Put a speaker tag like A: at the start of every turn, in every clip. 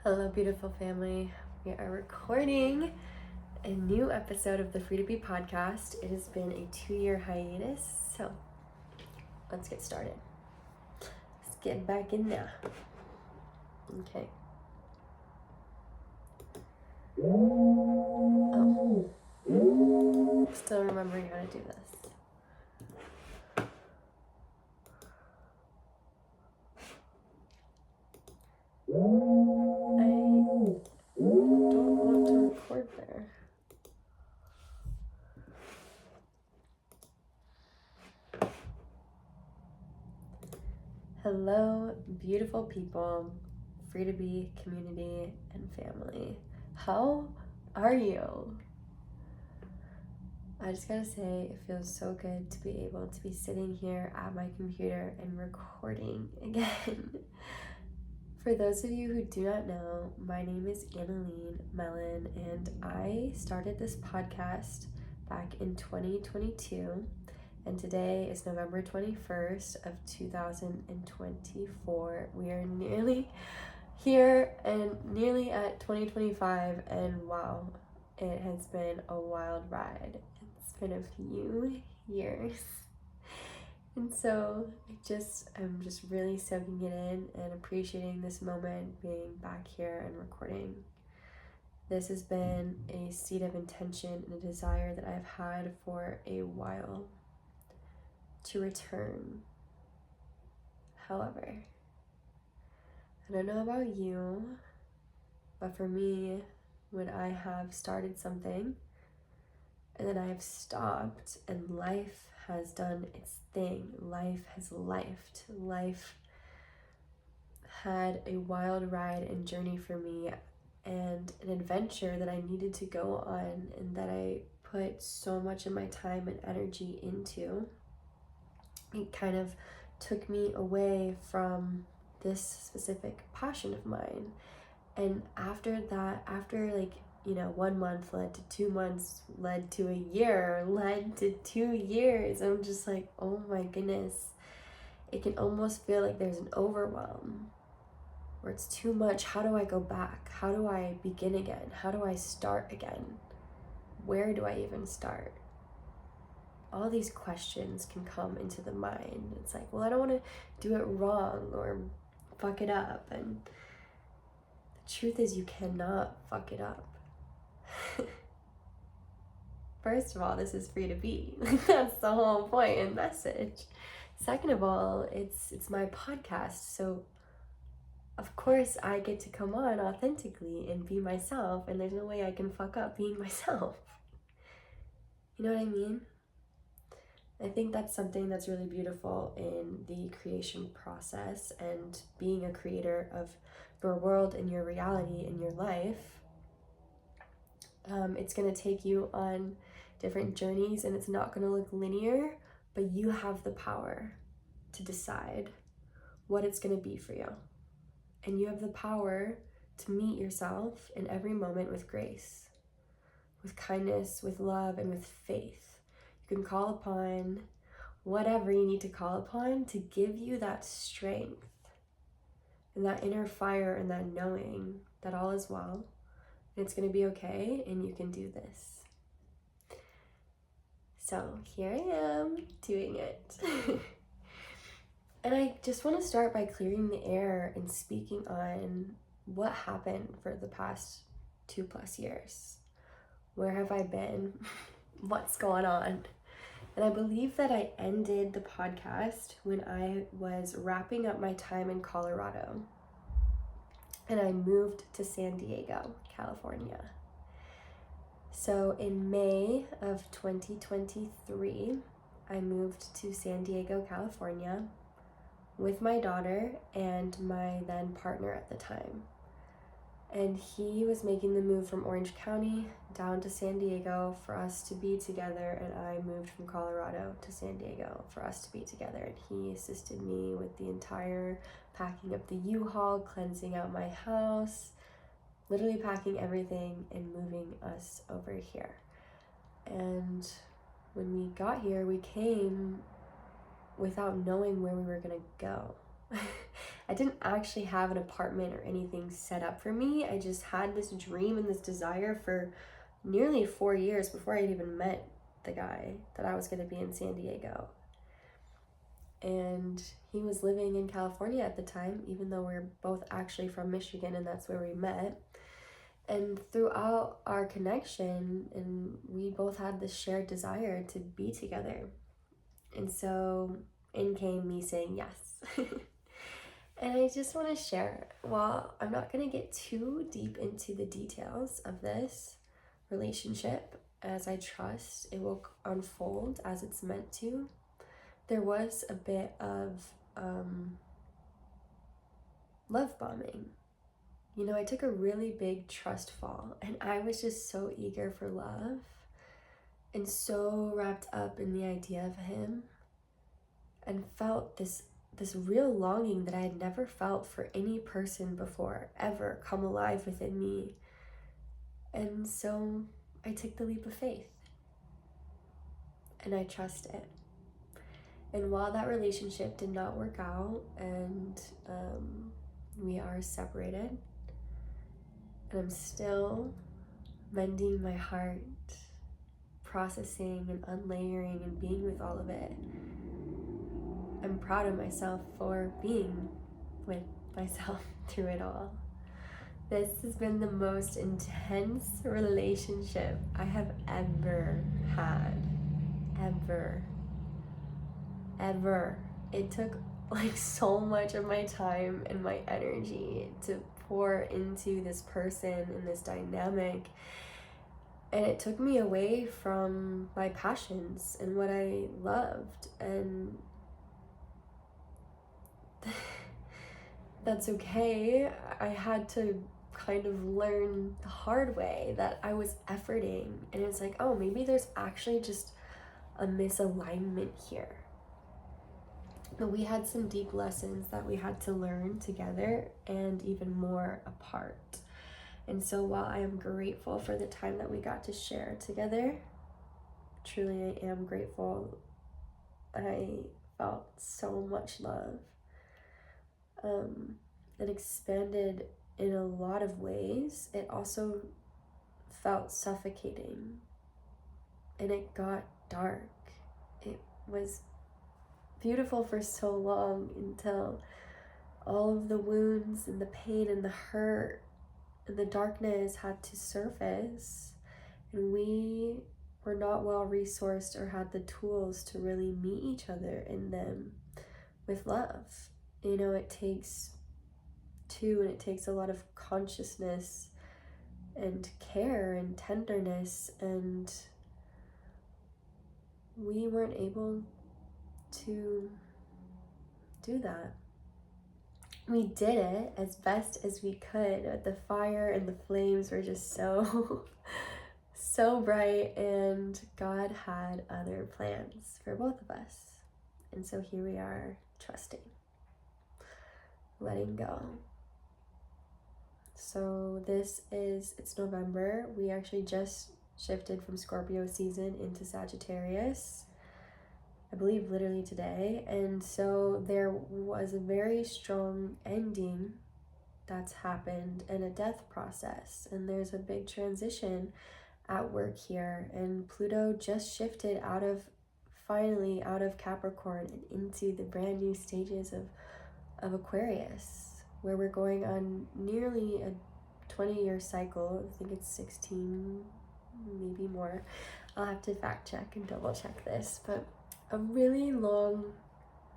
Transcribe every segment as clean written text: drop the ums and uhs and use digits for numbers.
A: Hello, beautiful family. We are recording a new episode of the Free to Be podcast. It has been a 2-year hiatus, so let's get started. Let's get back in there. Okay. Oh. Still remembering how to do this. I don't want to record there. Hello, beautiful people, Free to Be community and family. How are you? I just gotta say, it feels so good to be able to be sitting here at my computer and recording again. For those of you who do not know, my name is Annalene Mellon, and I started this podcast back in 2022, and today is November 21st of 2024. We are nearly here and nearly at 2025, and wow, it has been a wild ride. It's been a few years. And so I'm just really soaking it in and appreciating this moment, being back here and recording. This has been a seed of intention and a desire that I've had for a while to return. However, I don't know about you, but for me, when I have started something and then I have stopped and life has done its thing, life has lifed, life had a wild ride and journey for me and an adventure that I needed to go on and that I put so much of my time and energy into. It kind of took me away from this specific passion of mine. And after that, 1 month led to 2 months, led to a year, led to 2 years, I'm just like, oh my goodness. It can almost feel like there's an overwhelm where it's too much. How do I go back? How do I begin again? How do I start again? Where do I even start? All these questions can come into the mind. It's like, well, I don't want to do it wrong or fuck it up. And the truth is, you cannot fuck it up. First of all, this is free to be. That's the whole point and message. Second of all, it's my podcast, so of course I get to come on authentically and be myself, and there's no way I can fuck up being myself. You know what I mean? I think that's something that's really beautiful in the creation process and being a creator of your world and your reality and your life. It's going to take you on different journeys and it's not going to look linear, but you have the power to decide what it's going to be for you. And you have the power to meet yourself in every moment with grace, with kindness, with love, and with faith. You can call upon whatever you need to call upon to give you that strength and that inner fire and that knowing that all is well and it's going to be okay and you can do this. So here I am doing it. And I just want to start by clearing the air and speaking on what happened for the past 2+ years. Where have I been? What's going on? And I believe that I ended the podcast when I was wrapping up my time in Colorado. And I moved to San Diego, California. So in May of 2023, I moved to San Diego, California with my daughter and my then partner at the time. And he was making the move from Orange County down to San Diego for us to be together, and I moved from Colorado to San Diego for us to be together. And he assisted me with the entire packing up the U-Haul, cleansing out my house, literally packing everything and moving us over here. And when we got here, we came without knowing where we were gonna go. I didn't actually have an apartment or anything set up for me. I just had this dream and this desire for nearly 4 years before I'd even met the guy that I was going to be in San Diego. And he was living in California at the time, even though we're both actually from Michigan and that's where we met. And throughout our connection, and we both had this shared desire to be together. And so in came me saying yes. And I just want to share, while I'm not going to get too deep into the details of this relationship, as I trust it will unfold as it's meant to, there was a bit of love bombing. You know, I took a really big trust fall, and I was just so eager for love and so wrapped up in the idea of him, and felt this real longing that I had never felt for any person before, ever come alive within me. And so I took the leap of faith, and I trust it. And while that relationship did not work out, and we are separated, and I'm still mending my heart, processing and unlayering and being with all of it, I'm proud of myself for being with myself through it all. This has been the most intense relationship I have ever had. Ever. It took like so much of my time and my energy to pour into this person and this dynamic. And it took me away from my passions and what I loved. And that's okay. I had to kind of learn the hard way that I was efforting. And it's like, oh, maybe there's actually just a misalignment here. But we had some deep lessons that we had to learn together, and even more apart. And so while I am grateful for the time that we got to share together, truly I am grateful. I felt so much love. It expanded in a lot of ways. It also felt suffocating, and it got dark. It was beautiful for so long until all of the wounds and the pain and the hurt and the darkness had to surface, and we were not well resourced or had the tools to really meet each other in them with love. You know, it takes two, and it takes a lot of consciousness and care and tenderness, and we weren't able to do that. We did it as best as we could, but the fire and the flames were just so so bright, and God had other plans for both of us. And so here we are, trusting, letting go. So it's November. We actually just shifted from Scorpio season into Sagittarius, I believe literally today. And so there was a very strong ending that's happened, and a death process. And there's a big transition at work here. And Pluto just shifted finally out of Capricorn and into the brand new stages of Aquarius, where we're going on nearly a 20-year cycle. I think it's 16, maybe more. I'll have to fact check and double check this, but a really long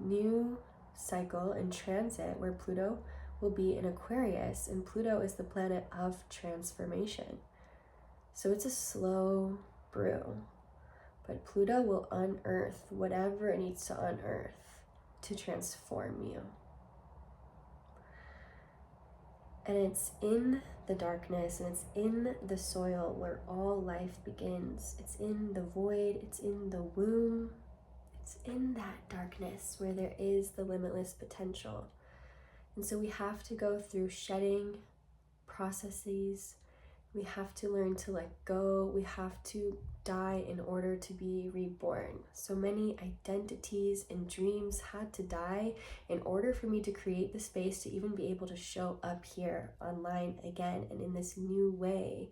A: new cycle and transit where Pluto will be in Aquarius, and Pluto is the planet of transformation. So it's a slow brew, but Pluto will unearth whatever it needs to unearth to transform you. And it's in the darkness, and it's in the soil where all life begins. It's in the void, it's in the womb. It's in that darkness where there is the limitless potential. And so we have to go through shedding processes We have to learn to let go. We have to die in order to be reborn. So many identities and dreams had to die in order for me to create the space to even be able to show up here online again and in this new way.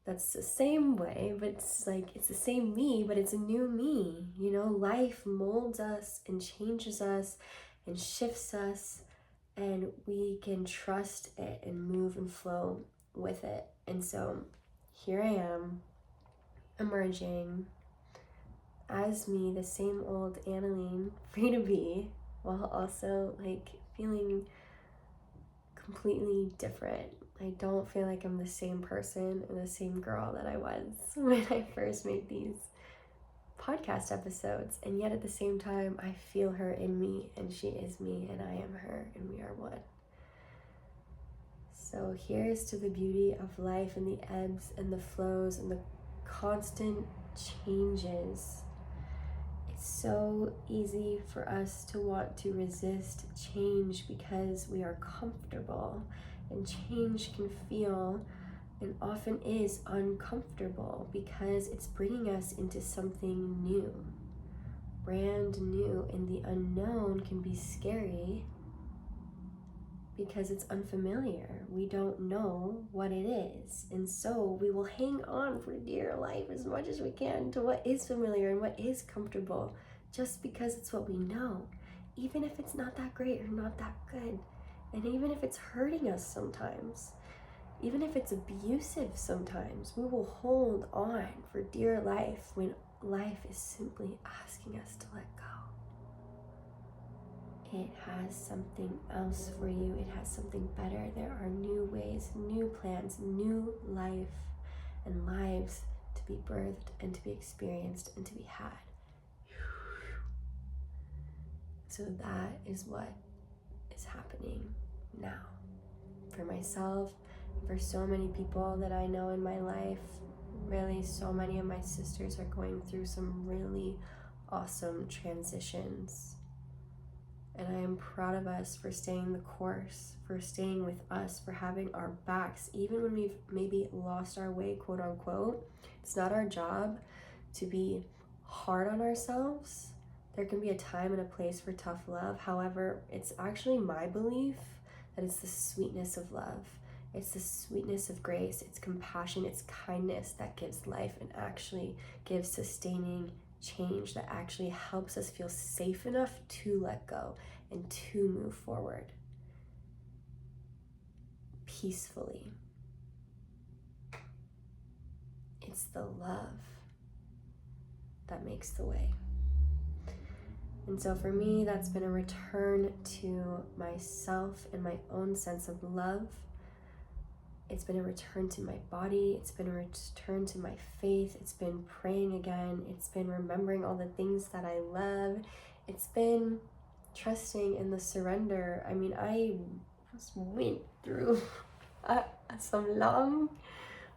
A: That's the same way, but it's like, it's the same me, but it's a new me. You know, life molds us and changes us and shifts us, and we can trust it and move and flow with it. And so here I am, emerging as me, the same old Annalene, free to be, while also like feeling completely different. I don't feel like I'm the same person and the same girl that I was when I first made these podcast episodes, and yet at the same time I feel her in me, and she is me, and I am her, and we are one. So here's to the beauty of life and the ebbs and the flows and the constant changes. It's so easy for us to want to resist change because we are comfortable, and change can feel and often is uncomfortable because it's bringing us into something new, brand new, and the unknown can be scary because it's unfamiliar. We don't know what it is, and so we will hang on for dear life as much as we can to what is familiar and what is comfortable, just because it's what we know, even if it's not that great or not that good, and even if it's hurting us sometimes, even if it's abusive sometimes. We will hold on for dear life when life is simply asking us to let go. It has something else for you. It has something better. There are new ways, new plans, new life and lives to be birthed and to be experienced and to be had. So that is what is happening now for myself, for so many people that I know in my life. Really, so many of my sisters are going through some really awesome transitions. And I am proud of us for staying the course, for staying with us, for having our backs, even when we've maybe lost our way, quote unquote. It's not our job to be hard on ourselves. There can be a time and a place for tough love. However, it's actually my belief that it's the sweetness of love. It's the sweetness of grace. It's compassion. It's kindness that gives life and actually gives sustaining change, that actually helps us feel safe enough to let go and to move forward peacefully. It's the love that makes the way. And so for me, that's been a return to myself and my own sense of love. It's been a return to my body. It's been a return to my faith. It's been praying again. It's been remembering all the things that I love. It's been trusting in the surrender. I mean, I went through some long,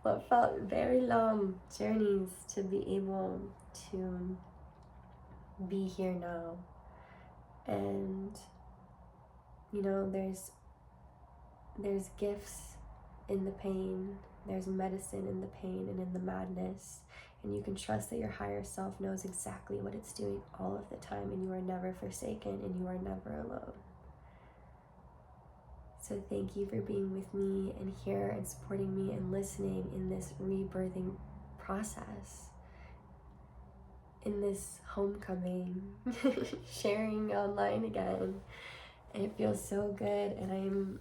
A: what felt very long journeys to be able to be here now. And, you know, there's gifts in the pain, there's medicine in the pain and in the madness, and you can trust that your higher self knows exactly what it's doing all of the time, and you are never forsaken and you are never alone. So thank you for being with me and here and supporting me and listening in this rebirthing process, in this homecoming, sharing online again. And it feels so good, and I'm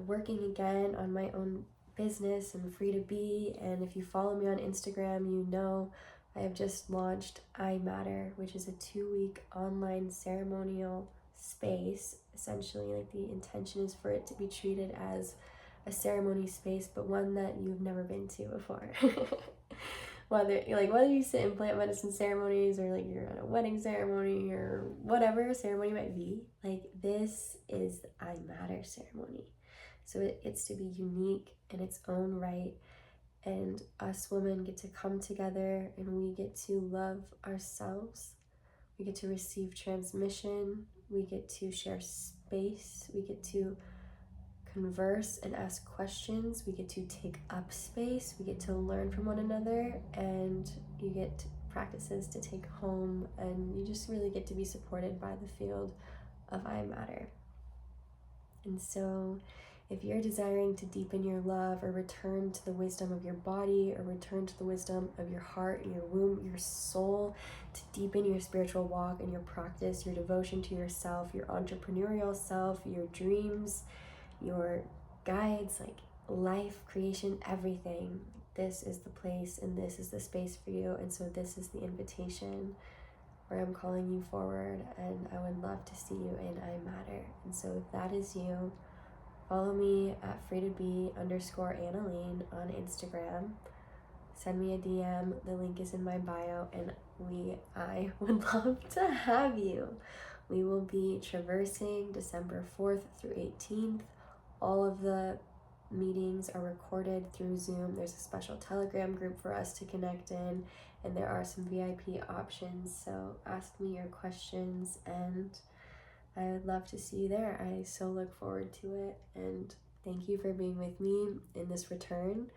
A: working again on my own business and free to be. And if you follow me on Instagram, you know I have just launched I Matter, which is a 2-week online ceremonial space. Essentially, like, the intention is for it to be treated as a ceremony space, but one that you've never been to before. whether you sit in plant medicine ceremonies, or like you're at a wedding ceremony, or whatever ceremony might be, like, this is the I Matter ceremony. So it gets to be unique in its own right, and us women get to come together and we get to love ourselves. We get to receive transmission. We get to share space. We get to converse and ask questions. We get to take up space. We get to learn from one another, and you get practices to take home, and you just really get to be supported by the field of I Matter. And so if you're desiring to deepen your love or return to the wisdom of your body or return to the wisdom of your heart, your womb, your soul, to deepen your spiritual walk and your practice, your devotion to yourself, your entrepreneurial self, your dreams, your guides, like life, creation, everything, this is the place and this is the space for you. And so this is the invitation where I'm calling you forward, and I would love to see you in I Matter. And so if that is you, follow me at freetobe_Annalene on Instagram. Send me a DM. The link is in my bio, and I would love to have you. We will be traversing December 4th through 18th. All of the meetings are recorded through Zoom. There's a special Telegram group for us to connect in, and there are some VIP options. So ask me your questions, and I would love to see you there. I so look forward to it, and thank you for being with me in this return.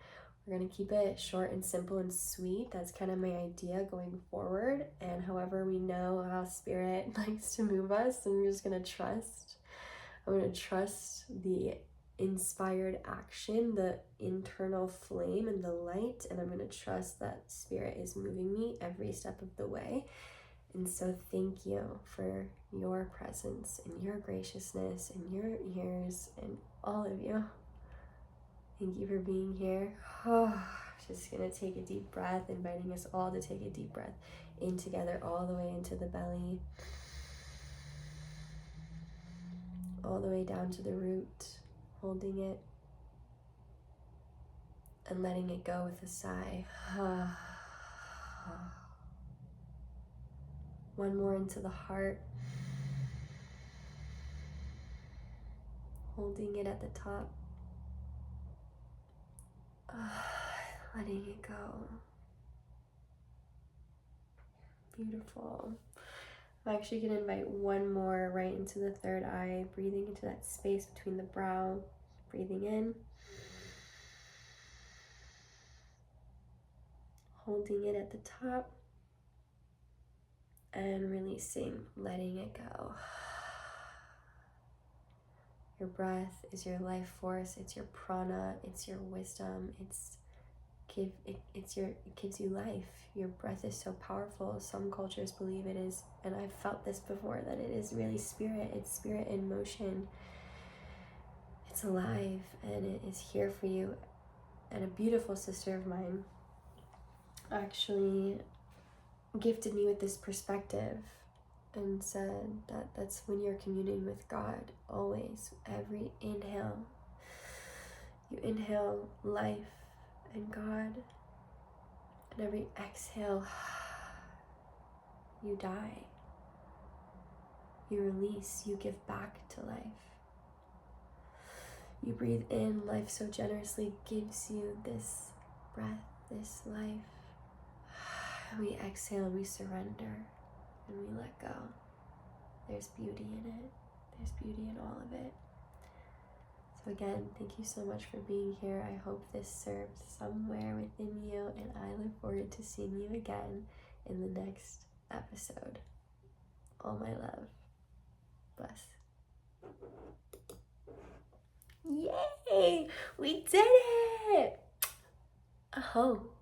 A: We're going to keep it short and simple and sweet. That's kind of my idea going forward, and however we know how Spirit likes to move us, and we're just going to trust. I'm going to trust the inspired action, the internal flame and the light, and I'm going to trust that Spirit is moving me every step of the way. And so thank you for your presence and your graciousness and your ears, and all of you. Thank you for being here. Just going to take a deep breath, inviting us all to take a deep breath in together, all the way into the belly, all the way down to the root, holding it and letting it go with a sigh. One more into the heart, holding it at the top, letting it go. Beautiful. I'm actually going to invite one more right into the third eye, breathing into that space between the brow, breathing in, holding it at the top, and releasing, letting it go. Your breath is your life force, it's your prana, it's your wisdom, it gives you life. Your breath is so powerful. Some cultures believe it is, and I've felt this before, that it is really spirit. It's spirit in motion. It's alive, and it is here for you. And a beautiful sister of mine actually gifted me with this perspective and said that that's when you're communing with God, always. Every inhale, you inhale life and God, and every exhale, you die. You release, you give back to life. You breathe in, life so generously gives you this breath, this life. We exhale, we surrender, and we let go. There's beauty in it. There's beauty in all of it. So again, thank you so much for being here. I hope this served somewhere within you, and I look forward to seeing you again in the next episode. All my love. Bless. Yay! We did it! Oh.